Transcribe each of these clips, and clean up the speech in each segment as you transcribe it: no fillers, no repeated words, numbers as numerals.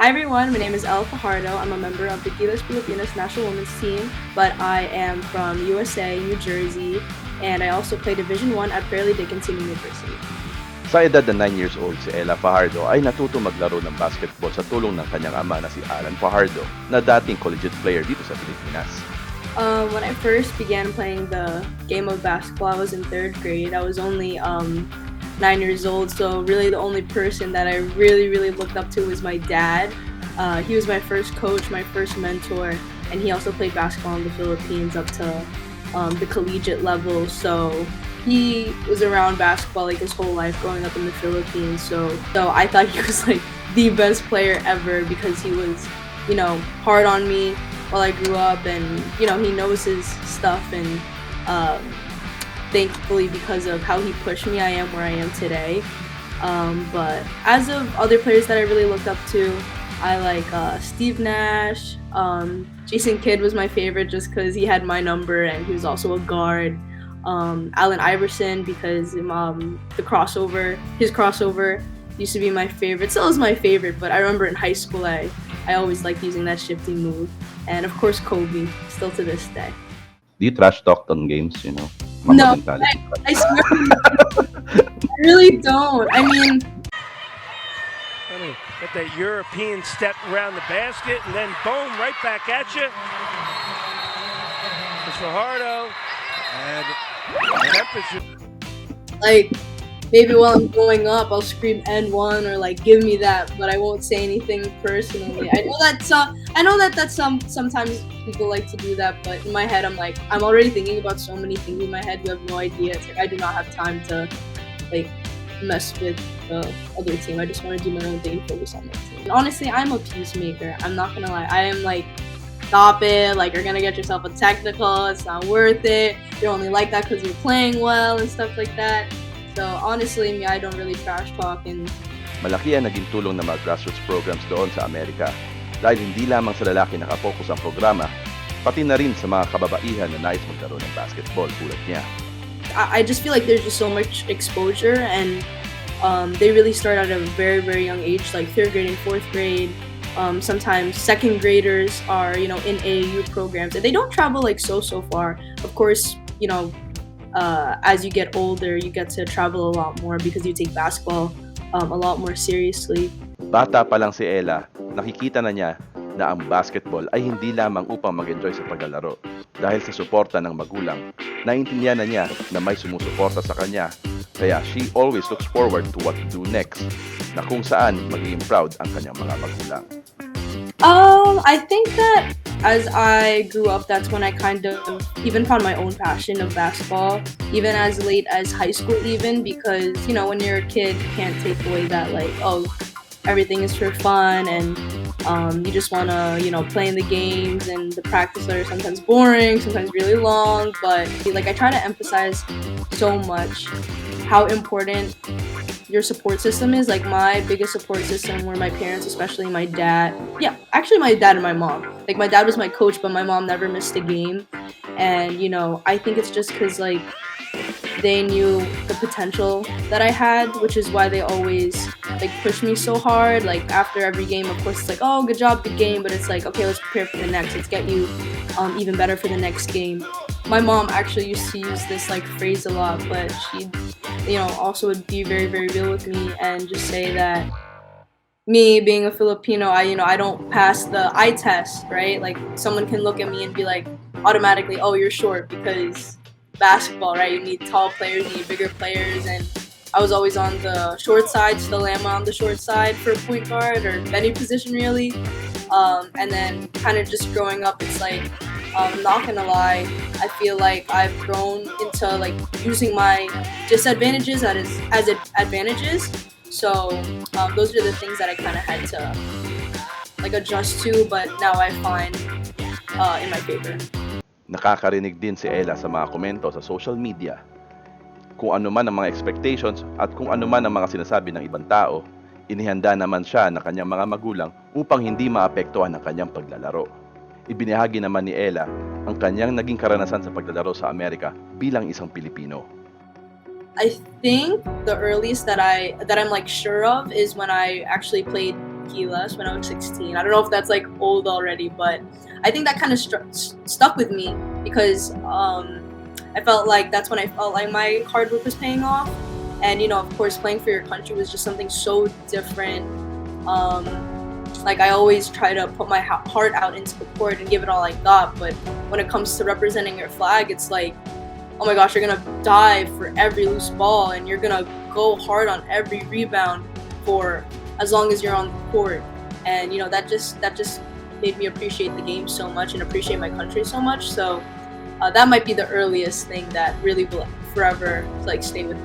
Hi everyone, my name is Ella Pajardo. I'm a member of the Gilas Pilipinas national women's team, but I am from USA, New Jersey, and I also play Division 1 at Ferleigh Dickenson University. Sa edad na 9 years old, si Ella Fajardo ay natuto maglaro ng basketball sa tulong ng kanyang ama na si Alan Fajardo, na dating collegiate player dito sa Pilipinas. When I first began playing the game of basketball, I was in 3rd grade. I was only 9 years old, so really the only person that I really looked up to was my dad. He was my first coach, my first mentor, and he also played basketball in the Philippines up to the collegiate level. So he was around basketball like his whole life growing up in the Philippines. So I thought he was like the best player ever because he was, hard on me while I grew up, and he knows his stuff, and thankfully because of how he pushed me, I am where I am today. But as of other players that I really looked up to, I like Steve Nash. Jason Kidd was my favorite just because he had my number and he was also a guard. Allen Iverson, because his crossover used to be my favorite. Still is my favorite, but I remember in high school I always liked using that shifty move. And of course Kobe, still to this day. Do you trash talk on games, No, I swear I really don't. I mean, get that European step around the basket, and then boom, right back at you. It's Fajardo, and temperature. like maybe while I'm going up, I'll scream N1 or like give me that, but I won't say anything personally. I know that sometimes people like to do that, but in my head I'm already thinking about so many things in my head. You have no idea. It's like I do not have time to like mess with the other team. I just want to do my own thing and focus on my team. And honestly, I'm a peacemaker. I'm not gonna lie. I am like, stop it, like you're gonna get yourself a technical, it's not worth it. You're only like that because you're playing well and stuff like that. So honestly, I don't really trash talk. And Malaki ang naging tulong ng mga grassroots programs doon sa Amerika dahil hindi lamang sa lalaki nakapokus ang programa, pati na rin sa mga kababaihan na nais maglaro ng basketball tulad niya. I just feel like there's just so much exposure, and they really start at a very young age, like 3rd grade and 4th grade. Sometimes 2nd graders are in AAU programs, and they don't travel like so far. Of course, as you get older, you get to travel a lot more because you take basketball a lot more seriously. Bata pa lang si Ella, nakikita na niya na ang basketball ay hindi lamang upang mag-enjoy sa paglalaro. Dahil sa suporta ng magulang, naintindihan na niya na may sumusuporta sa kanya. Kaya she always looks forward to what to do next, na kung saan magiging proud ang kanyang mga magulang. I think that as I grew up, that's when I kind of even found my own passion of basketball, even as late as high school even, because, when you're a kid, you can't take away that, like, oh, everything is for fun, and you just want to, play in the games, and the practices are sometimes boring, sometimes really long, but, like, I try to emphasize so much how important your support system is. Like, my biggest support system were my parents, especially my dad. Yeah, actually my dad and my mom. Like, my dad was my coach, but my mom never missed a game. And, I think it's just because, like, they knew the potential that I had, which is why they always, like, pushed me so hard. Like, after every game, of course, it's like, oh, good job, good game. But it's like, okay, let's prepare for the next. Let's get you even better for the next game. My mom actually used to use this, like, phrase a lot, but she also would be very real with me and just say that me being a Filipino, I don't pass the eye test, right? Like, someone can look at me and be like, automatically, oh, you're short, because basketball, right? You need tall players, you need bigger players, and I was always on the short side, still am on the short side for a point guard or any position really. And then kind of just growing up, it's like, I'm not gonna lie, I feel like I've grown into like using my disadvantages as advantages. So those are the things that I kind of had to like adjust to, but now I find in my favor. Nakakarinig din si Ella sa mga komento sa social media. Kung ano man ang mga expectations at kung ano man ang mga sinasabi ng ibang tao, inihanda naman siya ng kanyang mga magulang upang hindi maapektuhan ang kanyang paglalaro. Ibinahagi naman ni Ella ang kanyang naging karanasan sa paglalaro sa Amerika bilang isang Pilipino. I think the earliest that I'm like sure of is when I actually played Gilas when I was 16. I don't know if that's like old already, but I think that kind of stuck with me because I felt like that's when I felt like my hard work was paying off. And, you know, of course, playing for your country was just something so different. Like, I always try to put my heart out into the court and give it all I got. But when it comes to representing your flag, it's like, oh my gosh, you're going to dive for every loose ball and you're going to go hard on every rebound for as long as you're on the court. And, you know, that just made me appreciate the game so much and appreciate my country so much. So that might be the earliest thing that really will forever like stay with me.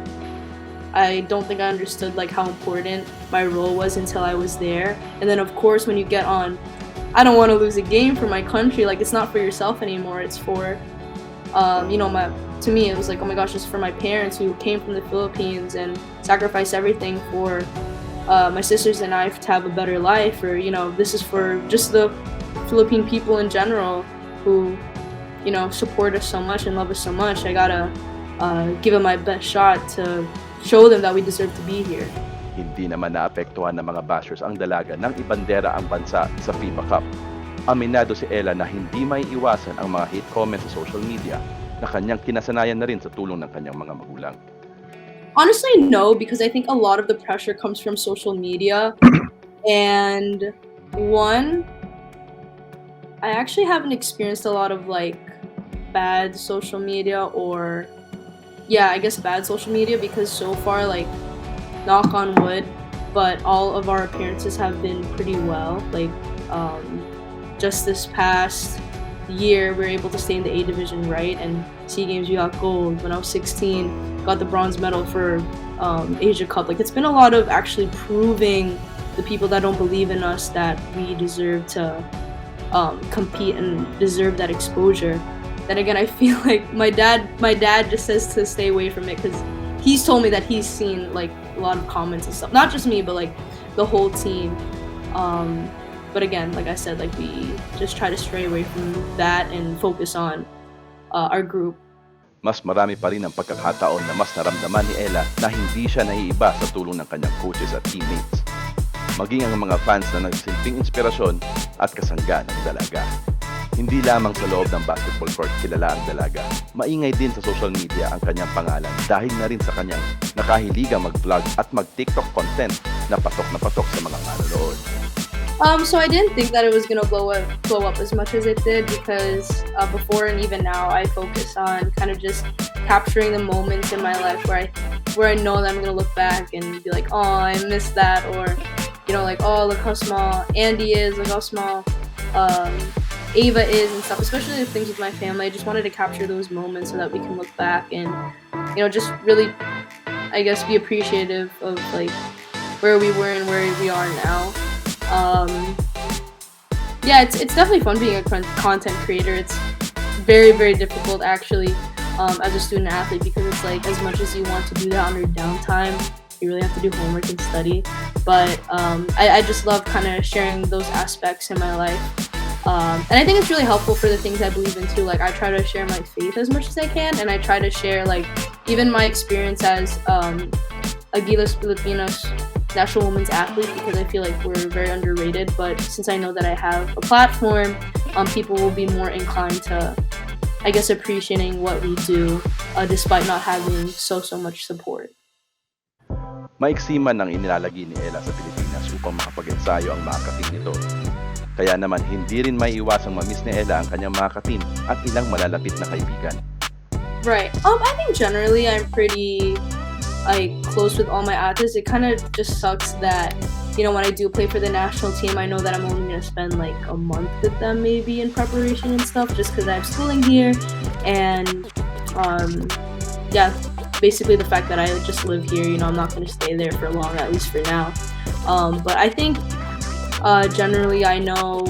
I don't think I understood like how important my role was until I was there. And then of course when you get on, I don't want to lose a game for my country. Like, it's not for yourself anymore. It's for, you know, to me it was like, oh my gosh, it's for my parents who came from the Philippines and sacrificed everything for my sisters and I to have a better life. Or, you know, this is for just the Philippine people in general who, you know, support us so much and love us so much. I gotta give it my best shot to show them that we deserve to be here. Hindi naman naapektuhan ng mga bashers ang dalaga ng ibandera ang bansa sa FIBA Cup. Aminado si Ella na hindi may iwasan ang mga hate comments sa social media na kanyang kinasanayan na rin sa tulong ng kanyang mga magulang. Honestly, no, because I think a lot of the pressure comes from social media. And one, I actually haven't experienced a lot of like bad social media or I guess bad social media, because so far, like, knock on wood, but all of our appearances have been pretty well. Like, just this past year, we were able to stay in the A division, right? And SEA Games, we got gold. When I was 16, got the bronze medal for Asia Cup. Like, it's been a lot of actually proving the people that don't believe in us that we deserve to compete and deserve that exposure. Then again, I feel like my dad just says to stay away from it because he's told me that he's seen like a lot of comments and stuff. Not just me, but like the whole team. But again, like I said, like we just try to stray away from that and focus on our group. Mas marami pa rin ang pagkakataon na mas naramdaman ni Ella na hindi siya naiiba sa tulong ng kanyang coaches at teammates. Maging ang mga fans na nagsilbing inspirasyon at kasangga ng dalaga. Hindi lamang sa loob ng basketball court kilala ang dalaga. Maingay din sa social media ang kanyang pangalan dahil na rin sa kanyang nakahiligang mag-vlog at mag-TikTok content na patok sa mga manonood. So I didn't think that it was gonna blow up as much as it did because before and even now I focus on kind of just capturing the moments in my life where I know that I'm gonna look back and be like, oh, I missed that, or you know, like, oh, look how small Andy is, look how small Ava is and stuff, especially the things with my family. I just wanted to capture those moments so that we can look back and, you know, just really, I guess, be appreciative of like where we were and where we are now. It's definitely fun being a content creator. It's very, very difficult actually as a student athlete because it's like as much as you want to do that on your downtime, you really have to do homework and study. But I just love kind of sharing those aspects in my life. And I think it's really helpful for the things I believe in too. Like, I try to share my faith as much as I can, and I try to share like even my experience as a Gilas Filipinas national women's athlete, because I feel like we're very underrated. But since I know that I have a platform, people will be more inclined to, I guess, appreciating what we do despite not having so much support. Maiksi man ang inilalagi ni Ella sa Pilipinas upang makapag-ensayo ang mga kating nito. Kaya naman hindi rin may iwasang mamiss ni Ella ang kanyang mga ka-team at ilang malalapit na kaibigan. Right. I think generally I'm pretty close with all my athletes. It kind of just sucks that, you know, when I do play for the national team, I know that I'm only going to spend like a month with them maybe in preparation and stuff just because I have schooling here. And basically the fact that I just live here, you know, I'm not going to stay there for long, at least for now. But I think generally I know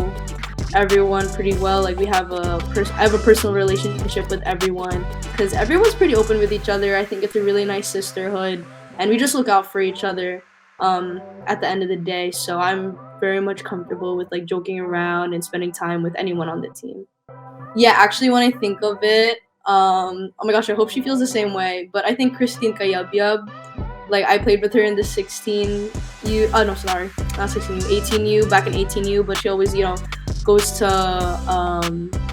everyone pretty well. Like, I have a personal relationship with everyone because everyone's pretty open with each other. I think it's a really nice sisterhood and we just look out for each other at the end of the day. So I'm very much comfortable with like joking around and spending time with anyone on the team. Yeah, actually when I think of it, oh my gosh, I hope she feels the same way, but I think Christine Kayabyab like I played with her in the 16U. Oh no, sorry, not 16U, 18U. Back in 18U, but she always goes to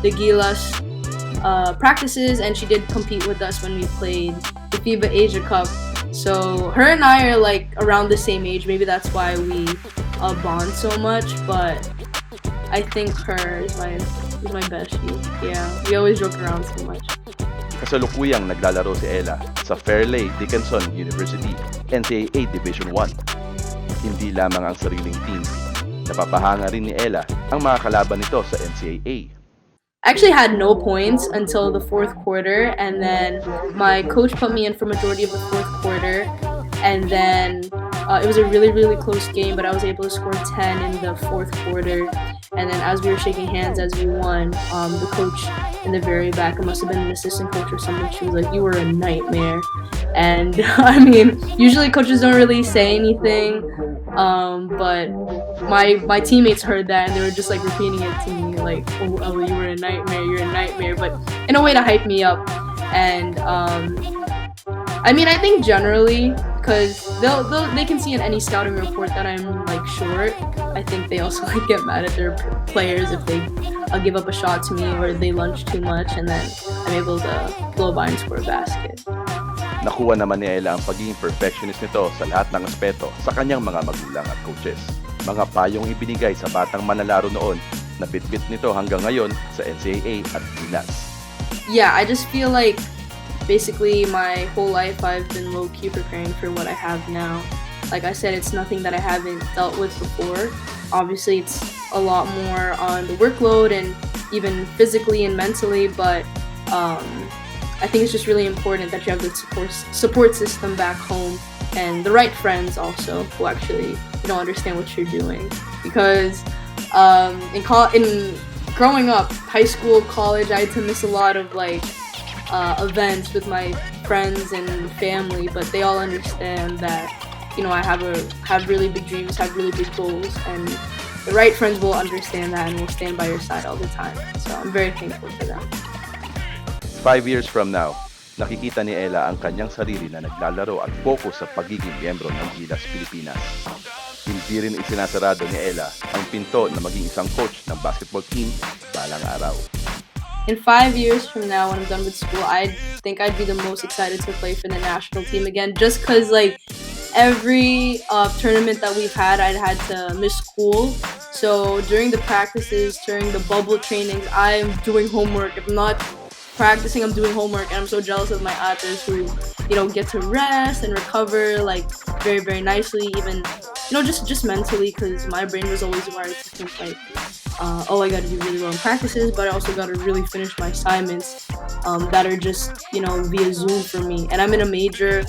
the Gilas practices, and she did compete with us when we played the FIBA Asia Cup. So her and I are like around the same age. Maybe that's why we bond so much. But I think her is my bestie. Yeah, we always joke around so much. Kasalukuyang naglalaro si Ella sa Ferleigh, Dickenson University, NCAA Division 1. Hindi lamang ang sariling team, napapahanga rin ni Ella ang mga kalaban nito sa NCAA. I actually had no points until the fourth quarter, and then my coach put me in for majority of the fourth quarter, and then it was a really, really close game, but I was able to score 10 in the fourth quarter. And then as we were shaking hands as we won, the coach in the very back, it must have been an assistant coach or someone, she was like, "You were a nightmare." And I mean, usually coaches don't really say anything, but my teammates heard that, and they were just like repeating it to me, like, "Oh, Ella, you were a nightmare, you're a nightmare," but in a way to hype me up. And I mean, I think generally, because they can see in any scouting report that I'm like short. I think they also like get mad at their players if they give up a shot to me or they lunge too much, and then I'm able to blow by and score a basket. Nakuha naman ni Ella ang pagiging perfectionist nito sa lahat ng aspeto sa kanyang mga magulang at coaches. Mga payong ibinigay sa batang manlalaro noon na bitbit nito hanggang ngayon sa NCAA at Gilas. Yeah, I just feel like basically my whole life I've been low-key preparing for what I have now. Like I said, it's nothing that I haven't dealt with before. Obviously, it's a lot more on the workload and even physically and mentally, but I think it's just really important that you have the support system back home and the right friends also who actually understand what you're doing. Because in growing up, high school, college, I had to miss a lot of like events with my friends and family, but they all understand that I have really big dreams, have really big goals, and the right friends will understand that and will stand by your side all the time. So I'm very thankful for them. 5 years from now, nakikita ni Ella ang kanyang sarili na naglalaro at focus sa pagiging miyembro ng Gilas, Pilipinas. Hindi rin isinasarado ni Ella ang pinto na maging isang coach ng basketball team balang araw. In 5 years from now, when I'm done with school, I think I'd be the most excited to play for the national team again, just because like every tournament that we've had, I'd had to miss school. So during the practices, during the bubble trainings, I'm doing homework. If I'm not practicing, I'm doing homework, and I'm so jealous of my athletes who get to rest and recover like very, very nicely, even just mentally, because my brain was always wired to think like, I got to do really well in practices, but I also got to really finish my assignments that are just via Zoom for me. And I'm in a major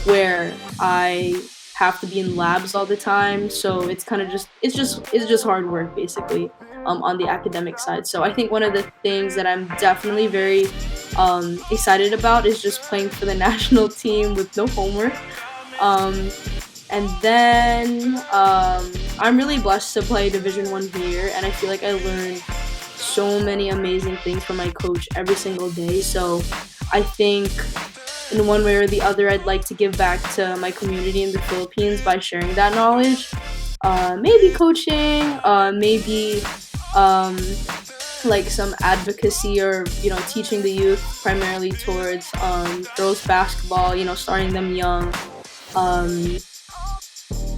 where I have to be in labs all the time, so it's kind of just hard work basically on the academic side. So I think one of the things that I'm definitely very excited about is just playing for the national team with no homework. And then I'm really blessed to play Division 1 here, and I feel like I learned so many amazing things from my coach every single day. So I think in one way or the other, I'd like to give back to my community in the Philippines by sharing that knowledge. Maybe coaching, maybe like some advocacy or teaching the youth primarily towards girls basketball, starting them young.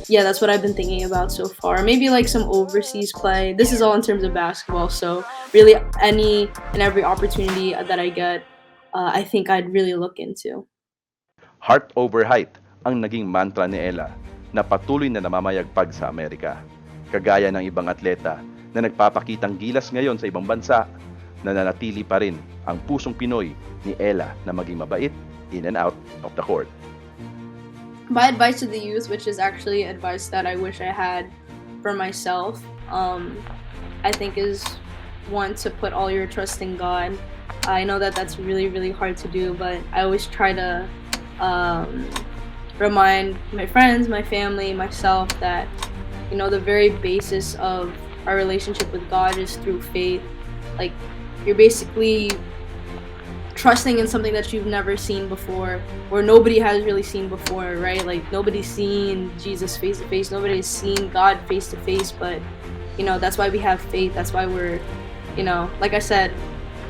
Yeah, that's what I've been thinking about so far. Maybe like some overseas play. This is all in terms of basketball, so really any and every opportunity that I get, I think I'd really look into. Heart over height ang naging mantra ni Ella na patuloy na namamayagpag sa Amerika. Kagaya ng ibang atleta na nagpapakitang gilas ngayon sa ibang bansa, nananatili pa rin ang pusong Pinoy ni Ella na maging mabait in and out of the court. My advice to the youth, which is actually advice that I wish I had for myself, I think is one, to put all your trust in God. I know that that's really, really hard to do, but I always try to remind my friends, my family, myself that the very basis of our relationship with God is through faith. Like you're basically trusting in something that you've never seen before, or nobody has really seen before, right? Like nobody's seen Jesus face to face, nobody's seen God face to face, but that's why we have faith. That's why we're, like I said,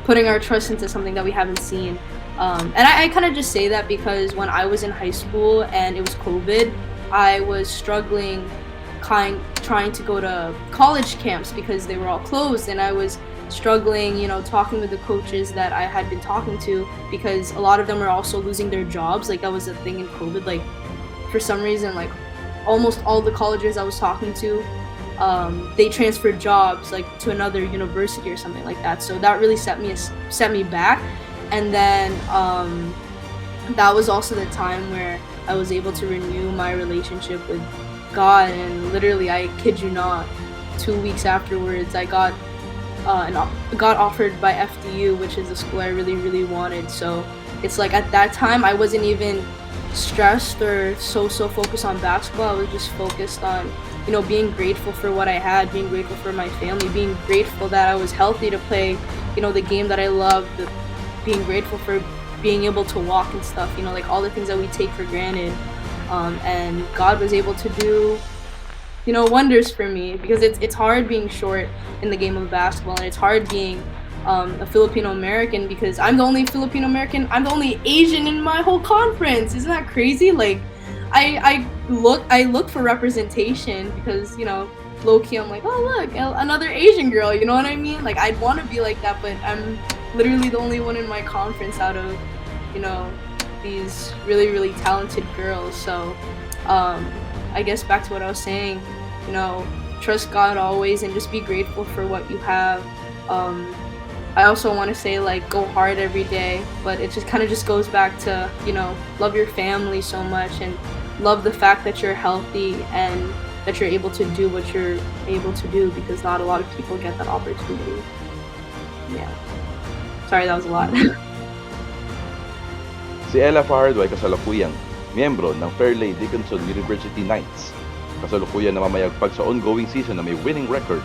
putting our trust into something that we haven't seen. And I kind of just say that because when I was in high school and it was COVID, I was struggling trying to go to college camps because they were all closed, and I was struggling, talking with the coaches that I had been talking to, because a lot of them were also losing their jobs. Like that was a thing in COVID. Like for some reason, like almost all the colleges I was talking to, they transferred jobs like to another university or something like that. So that really set me back. And then that was also the time where I was able to renew my relationship with God, and literally, I kid you not, 2 weeks afterwards, I got offered by FDU, which is a school I really, really wanted. So it's like at that time, I wasn't even stressed or so focused on basketball. I was just focused on, being grateful for what I had, being grateful for my family, being grateful that I was healthy to play, the game that I loved, being grateful for being able to walk and stuff, like all the things that we take for granted. And God was able to do, wonders for me, because it's hard being short in the game of basketball, and it's hard being a Filipino American, because I'm the only Filipino American, I'm the only Asian in my whole conference. Isn't that crazy? Like, I look for representation because, low-key I'm like, oh look, another Asian girl, you know what I mean? Like, I'd want to be like that, but I'm literally the only one in my conference out of, these really, really talented girls. So I guess back to what I was saying, trust God always and just be grateful for what you have. I also want to say, like, go hard every day, but it just kind of just goes back to, love your family so much and love the fact that you're healthy and that you're able to do what you're able to do, because not a lot of people get that opportunity. Yeah. Sorry, that was a lot. Si Ella Pajardo ay kasalukuyang miyembro ng Ferleigh Dickenson University Knights. Kasalukuyang namamayagpag sa ongoing season na may winning record.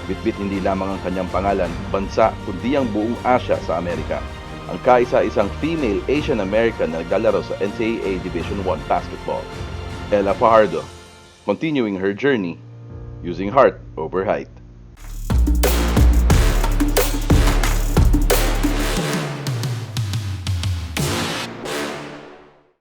Bitbit hindi lamang ang kanyang pangalan, bansa, kundi ang buong Asia sa Amerika. Ang kaisa-isang female Asian American na naglalaro sa NCAA Division I basketball. Ella Pajardo, continuing her journey using heart over height.